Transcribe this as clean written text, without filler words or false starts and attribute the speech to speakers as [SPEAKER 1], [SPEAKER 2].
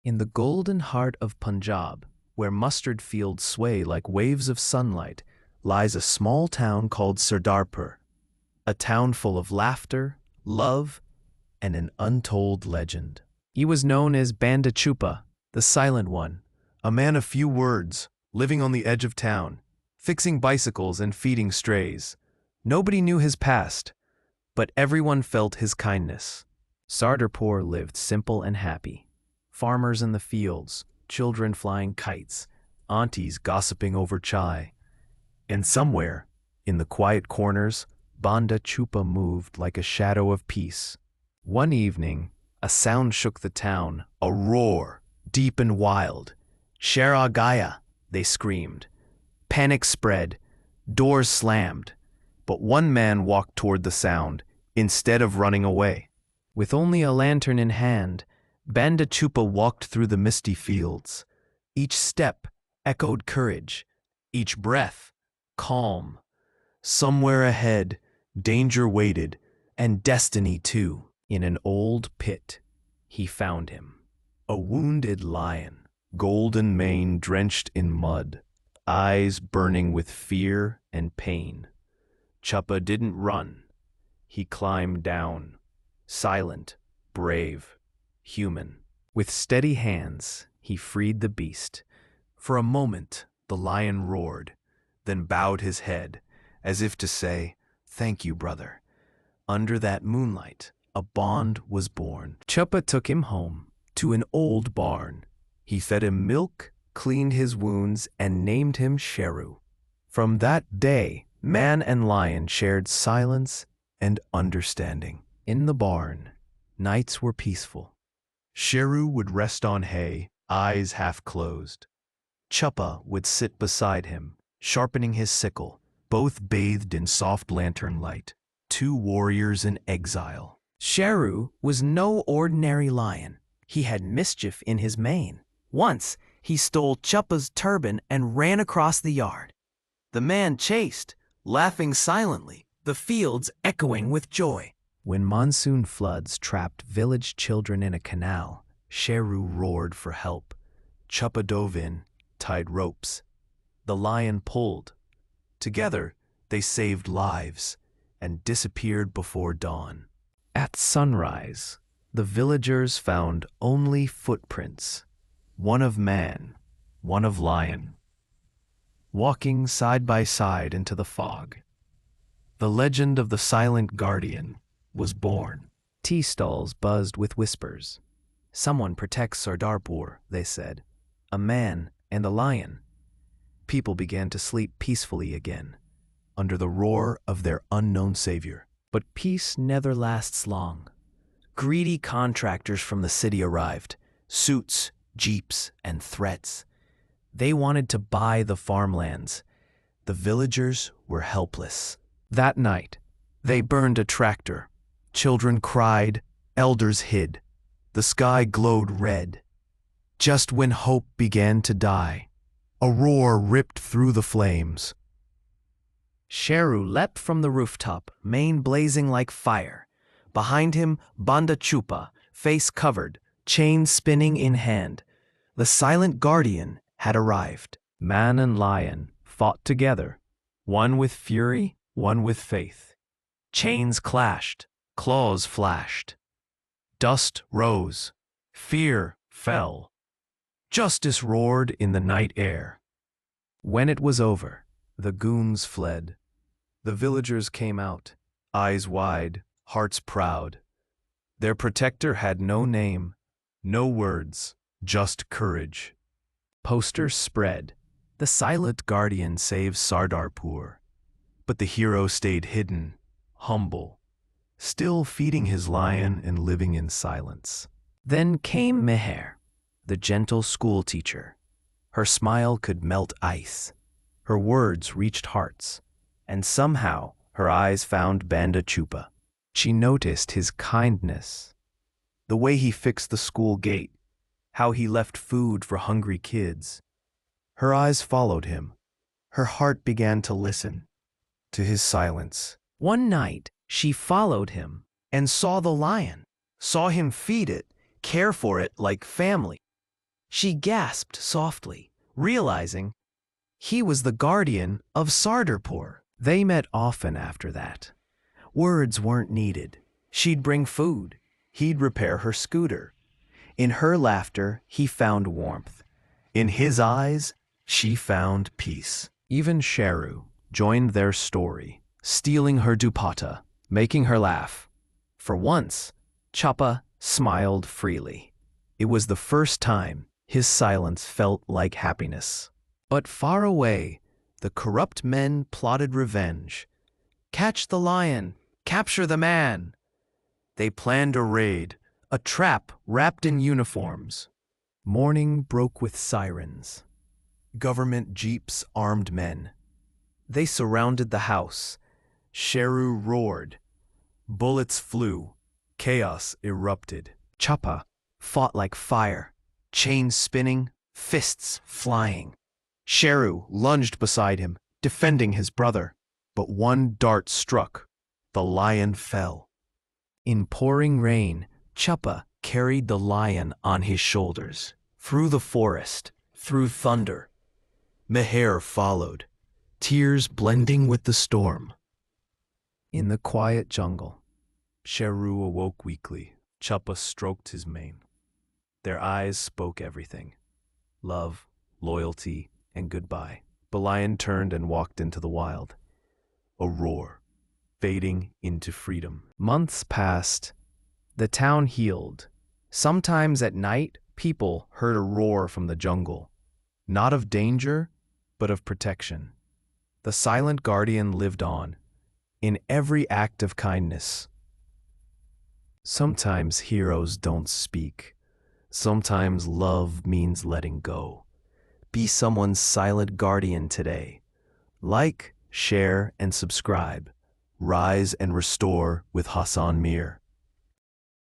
[SPEAKER 1] In the golden heart of Punjab, where mustard fields sway like waves of sunlight, lies a small town called Sardarpur, a town full of laughter, love, and an untold legend. He was known as Banda Chupa, the Silent One, a man of few words, living on the edge of town, fixing bicycles and feeding strays. Nobody knew his past, but everyone felt his kindness. Sardarpur lived simple and happy. Farmers in the fields, children flying kites, aunties gossiping over chai. And somewhere, in the quiet corners, Banda Chupa moved like a shadow of peace. One evening, a sound shook the town, a roar, deep and wild. "Shera Gaya," they screamed. Panic spread, doors slammed, but one man walked toward the sound, instead of running away. With only a lantern in hand, Banda Chupa walked through the misty fields. Each step echoed courage, each breath calm. Somewhere ahead, danger waited, and destiny too. In an old pit, he found him. A wounded lion, golden mane drenched in mud, eyes burning with fear and pain. Chupa didn't run. He climbed down, silent, brave, human. With steady hands, he freed the beast. For a moment, the lion roared, then bowed his head, as if to say, "Thank you, brother." Under that moonlight, a bond was born. Chupa took him home, to an old barn. He fed him milk, cleaned his wounds, and named him Sheru. From that day, man and lion shared silence and understanding. In the barn, nights were peaceful. Sheru would rest on hay, eyes half closed. Chupa would sit beside him, sharpening his sickle, both bathed in soft lantern light. Two warriors in exile. Sheru was no ordinary lion. He had mischief in his mane. Once, he stole Chupa's turban and ran across the yard. The man chased, laughing silently, the fields echoing with joy. When monsoon floods trapped village children in a canal, Sheru roared for help. Chupa dove in, tied ropes. The lion pulled. Together, they saved lives and disappeared before dawn. At sunrise, the villagers found only footprints, one of man, one of lion, walking side by side into the fog. The legend of the Silent Guardian was born. Tea stalls buzzed with whispers. "Someone protects Sardarpur," they said. "A man and a lion." People began to sleep peacefully again, under the roar of their unknown savior. But peace never lasts long. Greedy contractors from the city arrived, suits, jeeps, and threats. They wanted to buy the farmlands. The villagers were helpless. That night, they burned a tractor. Children cried, elders hid. The sky glowed red. Just when hope began to die, a roar ripped through the flames. Sheru leapt from the rooftop, mane blazing like fire. Behind him, Banda Chupa, face covered, chain spinning in hand. The Silent Guardian had arrived. Man and lion fought together, one with fury, one with faith. Chains clashed, claws flashed. Dust rose, fear fell. Justice roared in the night air. When it was over, the goons fled. The villagers came out, eyes wide, hearts proud. Their protector had no name, no words, just courage. Posters spread. The Silent Guardian saves Sardarpur. But the hero stayed hidden, humble, still feeding his lion and living in silence. Then came Meher, the gentle schoolteacher. Her smile could melt ice. Her words reached hearts, and somehow her eyes found Banda Chupa. She noticed his kindness, the way he fixed the school gate, how he left food for hungry kids. Her eyes followed him. Her heart began to listen to his silence. One night, she followed him and saw the lion, saw him feed it, care for it like family. She gasped softly, realizing he was the guardian of Sardarpur. They met often after that. Words weren't needed. She'd bring food. He'd repair her scooter. In her laughter, he found warmth. In his eyes, she found peace. Even Sheru joined their story, stealing her dupatta, making her laugh. For once, Chappa smiled freely. It was the first time his silence felt like happiness. But far away, the corrupt men plotted revenge. Catch the lion! Capture the man! They planned a raid, a trap wrapped in uniforms. Morning broke with sirens. Government jeeps armed men. They surrounded the house. Sheru roared. Bullets flew. Chaos erupted. Chappa fought like fire, chains spinning, fists flying. Sheru lunged beside him, defending his brother. But one dart struck. The lion fell. In pouring rain, Chappa carried the lion on his shoulders. Through the forest, through thunder. Meher followed, tears blending with the storm. In the quiet jungle, Sheru awoke weakly. Chappa stroked his mane. Their eyes spoke everything. Love, loyalty, and goodbye. The lion turned and walked into the wild. A roar, fading into freedom. Months passed. The town healed. Sometimes at night, people heard a roar from the jungle. Not of danger, but of protection. The silent guardian lived on, in every act of kindness. Sometimes heroes don't speak. Sometimes love means letting go. Be someone's silent guardian today. Like, share, and subscribe. Rise and restore with Hassan Mir.